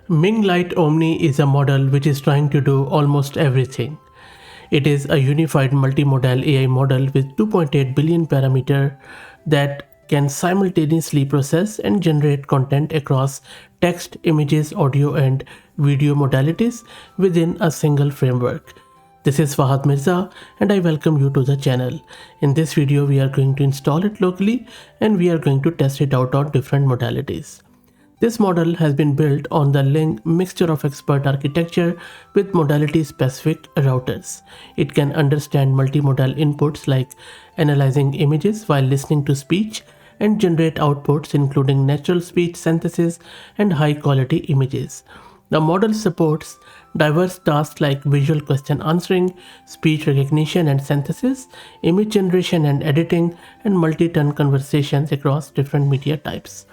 Ming Lite Omni is a model which is trying to do almost everything. It is a unified multimodal AI model with 2.8 billion parameters that can simultaneously process and generate content across text, images, audio, and video modalities within a single framework. This is Fahad Mirza and I welcome you to the channel. In this video, we are going to install it locally and we are going to test it out on different modalities. This model has been built on the Ling mixture of expert architecture with modality-specific routers. It can understand multimodal inputs like analyzing images while listening to speech and generate outputs including natural speech synthesis and high-quality images. The model supports diverse tasks like visual question answering, speech recognition and synthesis, image generation and editing, and multi-turn conversations across different media types.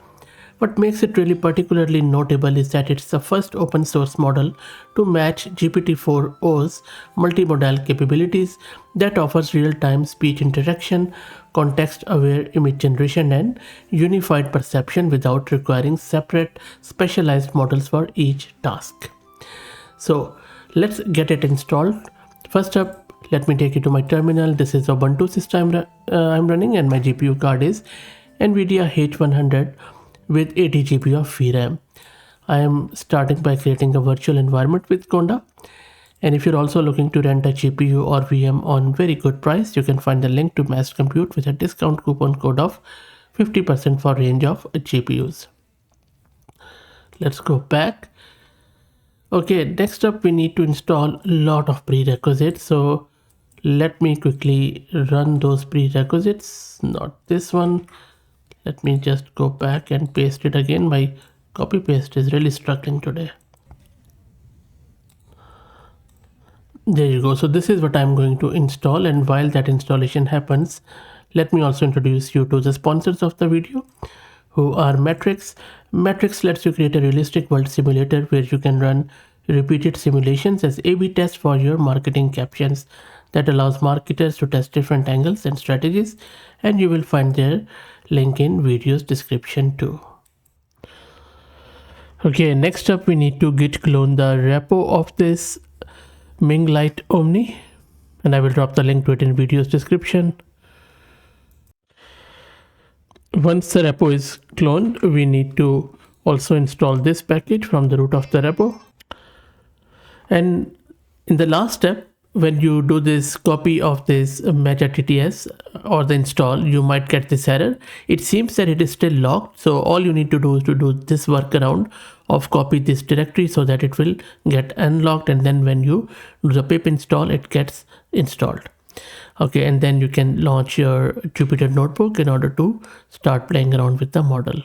What makes it really particularly notable is that it's the first open source model to match GPT-4o's multimodal capabilities that offers real-time speech interaction, context-aware image generation, and unified perception without requiring separate specialized models for each task. So let's get it installed. First up, let me take you to my terminal. This is Ubuntu system I'm running and my GPU card is NVIDIA H100 with 80 GB of VRAM. I am starting by creating a virtual environment with Conda. And if you're also looking to rent a GPU or VM on very good price, you can find the link to Mass Compute with a discount coupon code of 50% for range of GPUs. Let's go back. Okay, next up we need to install a lot of prerequisites. So let me quickly run those prerequisites, not this one. Let me just go back and paste it again. My copy paste is really struggling today. There you go. So this is what I'm going to install, and while that installation happens, let me also introduce you to the sponsors of the video, who are Matrix. Matrix lets you create a realistic world simulator where you can run repeated simulations as A/B tests for your marketing captions. That allows marketers to test different angles and strategies, and you will find their link in video's description too. Okay, next up we need to git clone the repo of this Ming Lite Omni, and I will drop the link to it in video's description. Once the repo is cloned, we need to also install this package from the root of the repo. And in the last step, when you do this copy of this Meta TTS or the install, you might get this error. It seems that it is still locked. So all you need to do is to do this workaround of copy this directory so that it will get unlocked. And then when you do the pip install, it gets installed. Okay, and then you can launch your Jupyter notebook in order to start playing around with the model.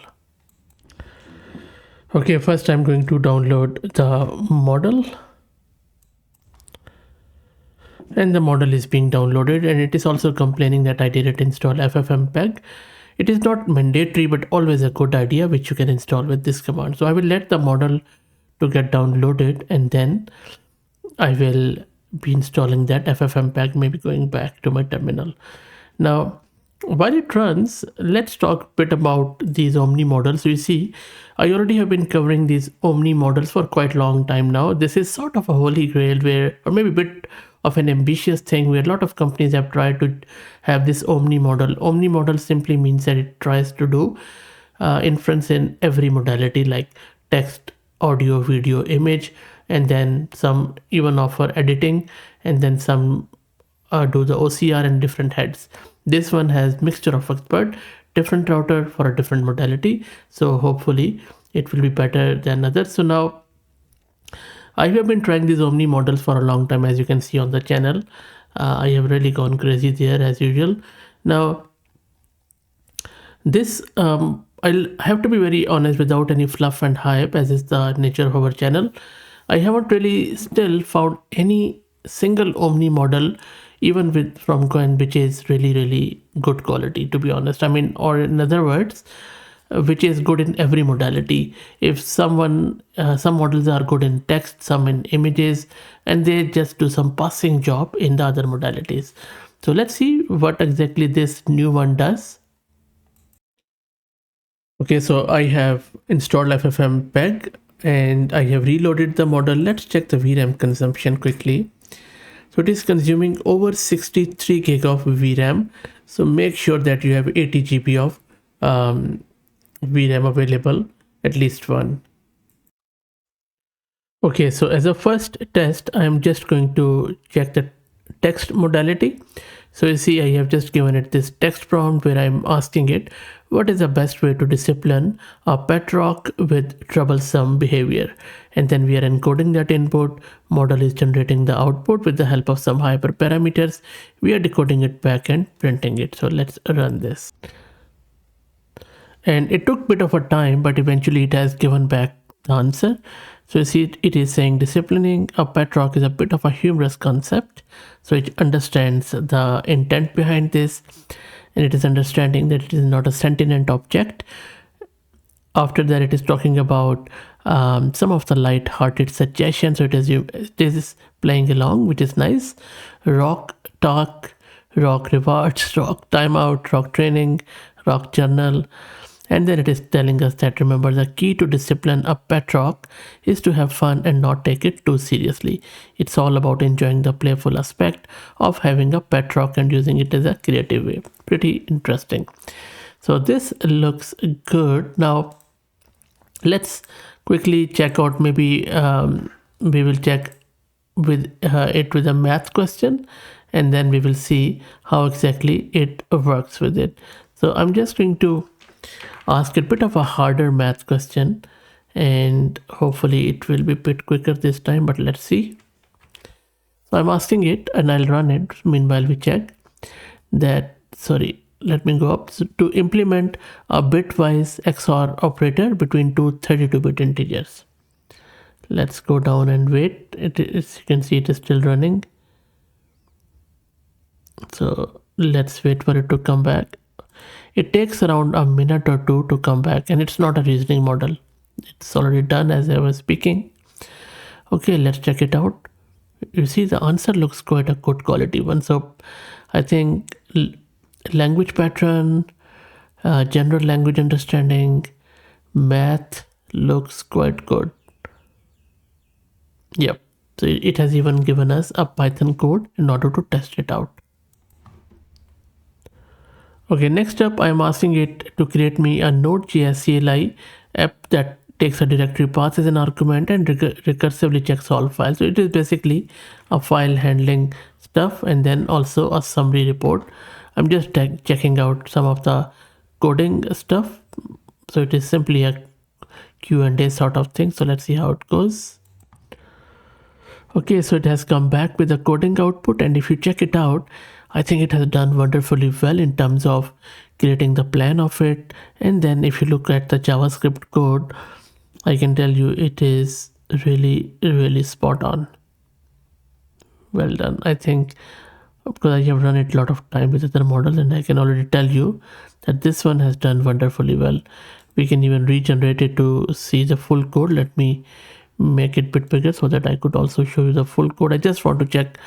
Okay, first I'm going to download the model. And the model is being downloaded, and it is also complaining that I didn't install ffmpeg. It is not mandatory, but always a good idea, which you can install with this command. So I will let the model to get downloaded, and then I will be installing that ffmpeg, maybe going back to my terminal. Now, while it runs, let's talk a bit about these Omni models. So you see, I already have been covering these Omni models for quite a long time now. This is sort of a holy grail where, or maybe a bit of an ambitious thing where a lot of companies have tried to have this Omni model. Omni model simply means that it tries to do inference in every modality like text, audio, video, image, and then some even offer editing, and then some do the OCR and different heads. This one has mixture of expert, different router for a different modality. So hopefully it will be better than others. So now I have been trying these Omni models for a long time, as you can see on the channel. I have really gone crazy there as usual. Now, this I'll have to be very honest, without any fluff and hype, as is the nature of our channel. I haven't really still found any single Omni model, even with from Coin, which is really good quality, to be honest. I mean, or in other words, which is good in every modality. If some models are good in text, some in images, and they just do some passing job in the other modalities. So let's see what exactly this new one does. Okay, so I have installed ffmpeg and I have reloaded the model. Let's check the VRAM consumption quickly. So it is consuming over 63 gig of VRAM. So make sure that you have 80 GB of VRAM available, at least one. Okay, so as a first test, I'm just going to check the text modality. So you see, I have just given it this text prompt where I'm asking it, what is the best way to discipline a pet rock with troublesome behavior? And then we are encoding that input. Model is generating the output with the help of some hyperparameters. We are decoding it back and printing it. So let's run this. And it took a bit of a time, but eventually it has given back the answer. So you see, it is saying disciplining a pet rock is a bit of a humorous concept. So it understands the intent behind this, and it is understanding that it is not a sentient object. After that, it is talking about some of the light-hearted suggestions. So it is playing along, which is nice. Rock talk, rock rewards, rock timeout, rock training, rock journal. And then it is telling us that, remember, the key to discipline a pet rock is to have fun and not take it too seriously. It's all about enjoying the playful aspect of having a pet rock and using it as a creative way. Pretty interesting. So this looks good. Now let's quickly check out, maybe we will check with it with a math question, and then we will see how exactly it works with it. So I'm just going to ask a bit of a harder math question, and hopefully it will be a bit quicker this time, but let's see. So I'm asking it and I'll run it. Meanwhile, we check that, sorry, let me go up. So to implement a bitwise XOR operator between two 32-bit integers. Let's go down and wait. As you can see, it is still running. So let's wait for it to come back. It takes around a minute or two to come back, and it's not a reasoning model. It's already done as I was speaking. Okay, let's check it out. You see, the answer looks quite a good quality one. So I think language pattern, general language understanding, math looks quite good. Yep. So it has even given us a Python code in order to test it out. Okay, next up, I'm asking it to create me a Node.js CLI app that takes a directory path as an argument and recursively checks all files. So it is basically a file handling stuff, and then also a summary report. I'm just checking out some of the coding stuff. So it is simply a Q&A sort of thing. So let's see how it goes. Okay, so it has come back with a coding output, and if you check it out, I think it has done wonderfully well in terms of creating the plan of it. And then if you look at the JavaScript code, I can tell you it is really spot on. Well done. I think because I have run it a lot of time with other models, and I can already tell you that this one has done wonderfully well. We can even regenerate it to see the full code. Let me make it a bit bigger so that I could also show you the full code. I just want to check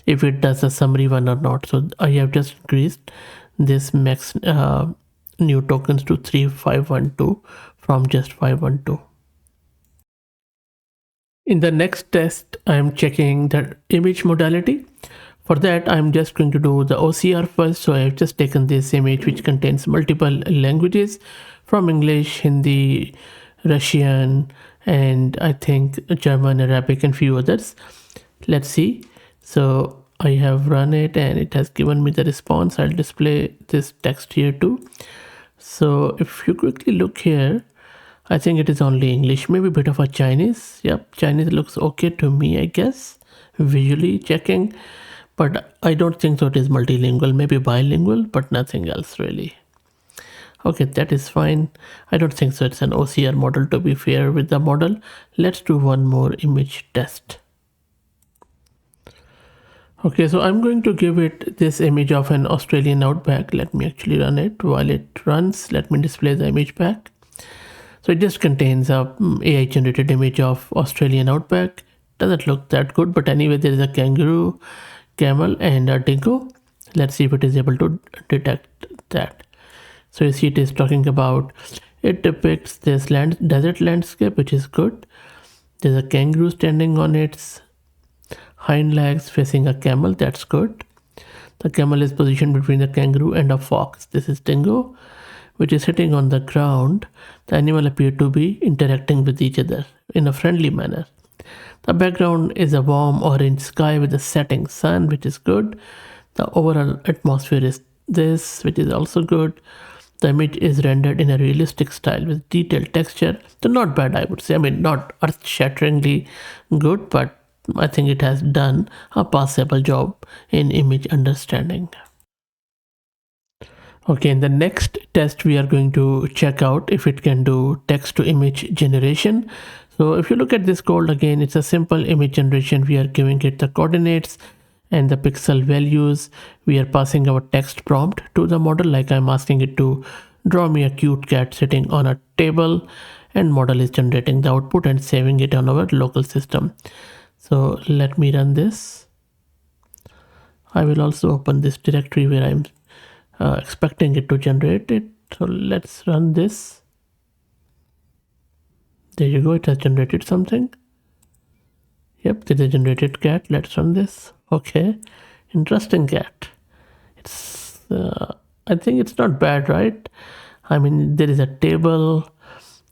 if it does a summary one or not. So I have just increased this max new tokens to 3512 from just 512. In the next test, I am checking the image modality. For that, I'm just going to do the OCR first. So I have just taken this image which contains multiple languages from English, Hindi, Russian, and I think German, Arabic, and few others. Let's see. So I have run it and it has given me the response. I'll display this text here too. So if you quickly look here, I think it is only English, maybe a bit of a Chinese. Yep, Chinese looks okay to me, I guess, visually checking, but I don't think so it is multilingual, maybe bilingual, but nothing else really. Okay, that is fine. I don't think so it's an OCR model, to be fair with the model. Let's do one more image test. Okay, so I'm going to give it this image of an Australian outback. Let me actually run it. While it runs, let me display the image back. So it just contains a AI generated image of Australian outback. Doesn't look that good, but anyway, there is a kangaroo, camel, and a dingo. Let's see if it is able to detect that. So you see it is talking about It depicts this desert landscape, which is good. There's a kangaroo standing on its hind legs facing a camel. That's good. The camel is positioned between the kangaroo and a fox. This is dingo, which is sitting on the ground. The animal appear to be interacting with each other in a friendly manner. The background is a warm orange sky with a setting sun, which is good. The overall atmosphere is this, which is also good. The image is rendered in a realistic style with detailed texture. So not bad, I would say. I mean, not earth-shatteringly good, but I think it has done a passable job in image understanding. Okay, in the next test, we are going to check out if it can do text to image generation. So if you look at this code again, it's a simple image generation. We are giving it the coordinates and the pixel values. We are passing our text prompt to the model, like I'm asking it to draw me a cute cat sitting on a table, and model is generating the output and saving it on our local system. So let me run this. I will also open this directory where I'm expecting it to generate it. So let's run this. There you go, it has generated something. Yep, this is a generated cat. Let's run this. Okay, interesting cat. It's I think it's not bad, right? I mean, there is a table,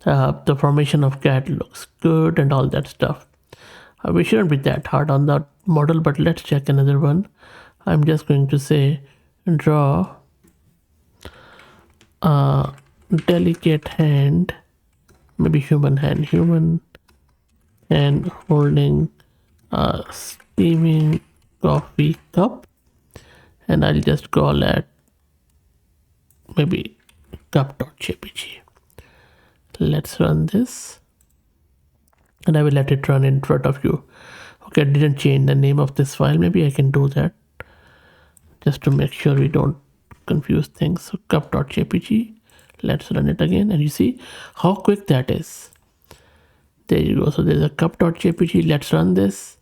the formation of cat looks good and all that stuff. We shouldn't be that hard on that model, but let's check another one. I'm just going to say draw a delicate hand, maybe human hand holding a steaming coffee cup, and I'll just call it maybe cup.jpg. Let's run this, and I will let it run in front of you. Okay, I didn't change the name of this file. Maybe I can do that just to make sure we don't confuse things. So cup.jpg, let's run it again, and you see how quick that is. There you go. So there's a cup.jpg. Let's run this.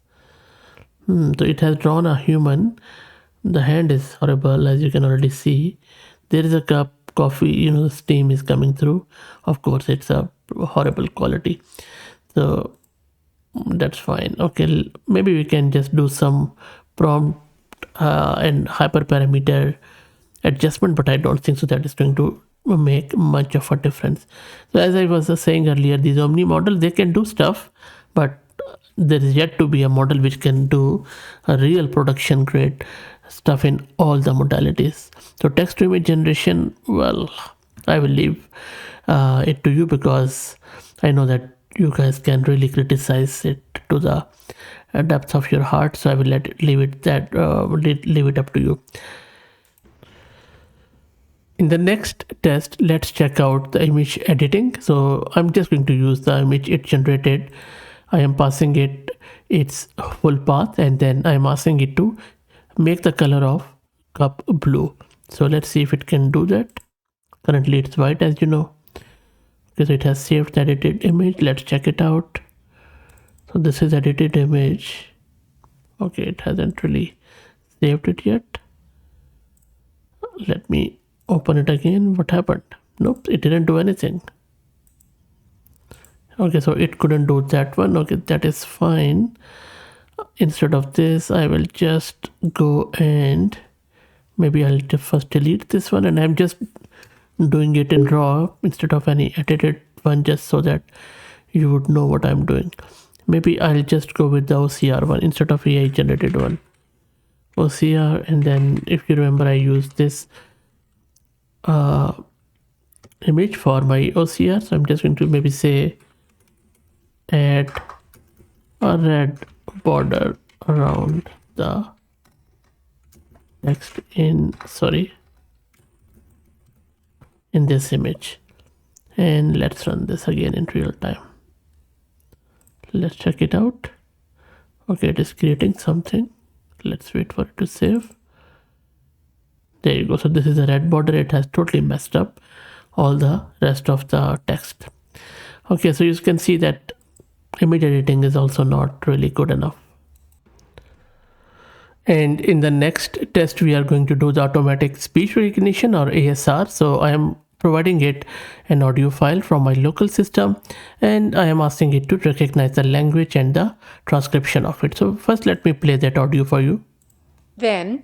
So it has drawn a human. The hand is horrible, as you can already see. There is a cup, coffee, the steam is coming through. Of course, it's a horrible quality. So that's fine. Okay, maybe we can just do some prompt and hyperparameter adjustment, but I don't think so that is going to make much of a difference. So as I was saying earlier, these Omni model, they can do stuff, but there is yet to be a model which can do a real production grade stuff in all the modalities. So text to image generation, well, I will leave it to you, because I know that you guys can really criticize it to the depths of your heart. So I will leave it up to you. In the next test, let's check out the image editing. So I'm just going to use the image it generated. I am passing it its full path, and then I'm asking it to make the color of cup blue. So let's see if it can do that. Currently it's white, as you know, because it has saved the edited image. Let's check it out. So this is edited image. Okay, it hasn't really saved it yet. Let me open it again. What happened? Nope, it didn't do anything. Okay, so it couldn't do that one. Okay, that is fine. Instead of this, I will just go and maybe I'll first delete this one, and I'm just doing it in raw instead of any edited one, just so that you would know what I'm doing. Maybe I'll just go with the OCR one instead of AI generated one. OCR, and then if you remember, I used this image for my OCR. So I'm just going to maybe say add a red border around the text in this image, and let's run this again in real time. Let's check it out. Okay, it is creating something. Let's wait for it to save. There you go. So this is a red border. It has totally messed up all the rest of the text. Okay, so you can see that image editing is also not really good enough. And in the next test, we are going to do the automatic speech recognition, or ASR. So I am providing it an audio file from my local system, and I am asking it to recognize the language and the transcription of it. So first let me play that audio for you. Then,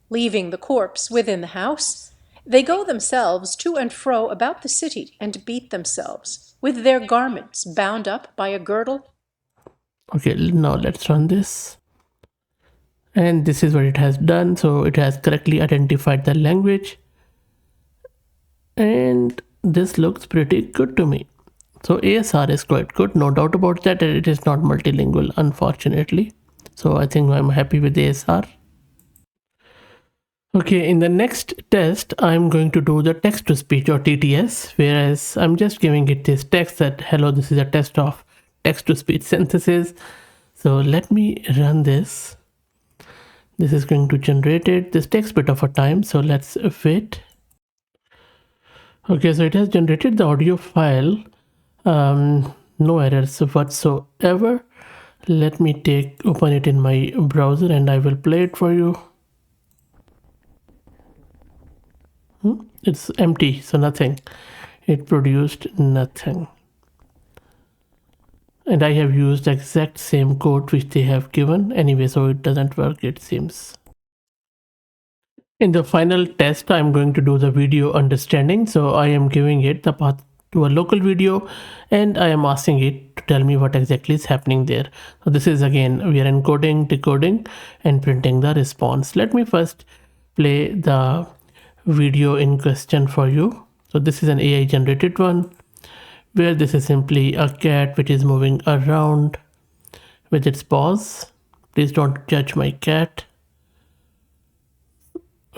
leaving the corpse within the house, they go themselves to and fro about the city and beat themselves, with their garments bound up by a girdle. Okay, now let's run this. And this is what it has done. So it has correctly identified the language. And this looks pretty good to me. So ASR is quite good, no doubt about that. And it is not multilingual, unfortunately. So I think I'm happy with ASR. Okay, in the next test, I'm going to do the text to speech or TTS, whereas I'm just giving it this text that, hello, this is a test of text to speech synthesis. So let me run this. This is going to generate it. This takes a bit of a time, so let's wait. Okay, so it has generated the audio file. No errors whatsoever. Let me open it in my browser and I will play it for you. It's empty, so nothing. It produced nothing. And I have used the exact same code which they have given anyway, so it doesn't work, it seems. In the final test, I'm going to do the video understanding. So I am giving it the path to a local video and I am asking it to tell me what exactly is happening there. So this is again, we are encoding, decoding and printing the response. Let me first play the video in question for you. So this is an AI generated one where this is simply a cat which is moving around with its paws. Please don't judge my cat.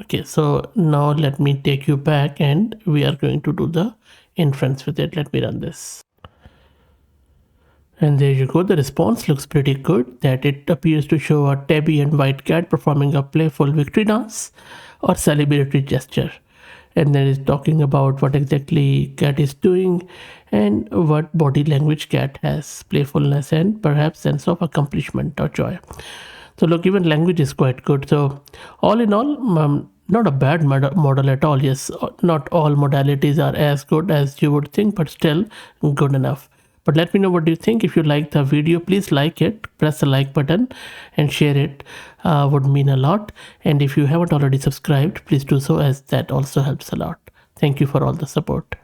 Okay, so now let me take you back and we are going to do the inference with it. Let me run this. And there you go, the response looks pretty good, that it appears to show a tabby and white cat performing a playful victory dance or celebratory gesture. And then it's talking about what exactly cat is doing and what body language cat has, playfulness and perhaps sense of accomplishment or joy. So look, even language is quite good. So all in all, not a bad model at all. Yes, not all modalities are as good as you would think, but still good enough. But let me know what do you think. If you like the video, please like it, press the like button and share it, would mean a lot. And if you haven't already subscribed, please do so, as that also helps a lot. Thank you for all the support.